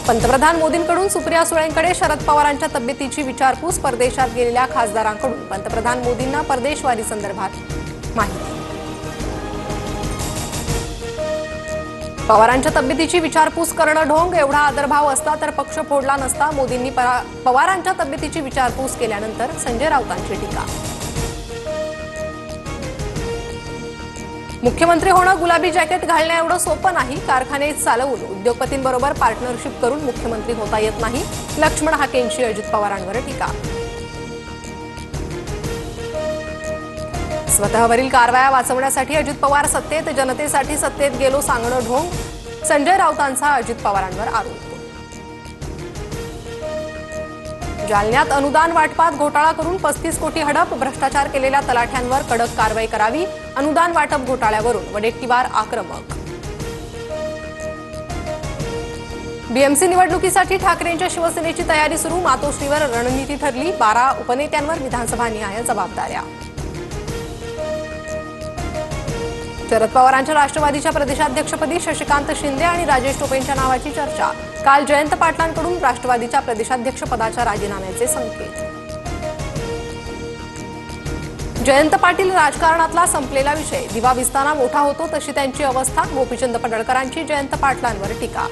पंतप्रधान मोदींकडून सुप्रिया सुळेंकडे शरद पवारांच्या तब्येतीची विचारपूस. परदेशात गेलेल्या खासदारांकडून पंतप्रधान मोदींना परदेशवारी संदर्भात माहिती. पवारांच्या तब्येतीची विचारपूस करणं ढोंग. एवढा आदरभाव असता तर पक्ष फोडला नसता. मोदींनी पवारांच्या तब्येतीची विचारपूस केल्यानंतर संजय राऊतांची टीका. मुख्यमंत्री होणं गुलाबी जॅकेट घालण्या एवढं सोपं नाही. कारखाने चालवून उद्योगपतींबरोबर पार्टनरशिप करून मुख्यमंत्री होता येत नाही. लक्ष्मण हाकेंची अजित पवारांवर टीका. स्वतःवरील कारवाया वाचवण्यासाठी अजित पवार सत्तेत, जनतेसाठी सत्तेत गेलो सांगणं ढोंग. संजय राऊतांचा अजित पवारांवर आरोप. जालन्यात अनुदान वाटपात घोटाळा करून 35 कोटी हडप. भ्रष्टाचार केलेल्या तलाठ्यांवर कडक कारवाई करावी. अनुदान वाटप घोटाळ्यावरून वडेट्टीवार आक्रमक. बीएमसी निवडणुकीसाठी ठाकरेंच्या शिवसेनेची तयारी सुरू. मातोश्रीवर रणनीती ठरली. 12 उपनेत्यांवर विधानसभानिहाय जबाबदाऱ्या. शरद पवारांच्या राष्ट्रवादीच्या प्रदेशाध्यक्षपदी शशिकांत शिंदे आणि राजेश टोपेंच्या नावाची चर्चा. काल जयंत पाटलांकडून राष्ट्रवादीच्या प्रदेशाध्यक्षपदाच्या राजीनाम्याचे संकेत. जयंत पाटील राजकारणातला संपलेला विषय. दिवा विस्तारा मोठा होतो तशी त्यांची अवस्था. गोपीचंद पडळकरांची जयंत पाटलांवर टीका.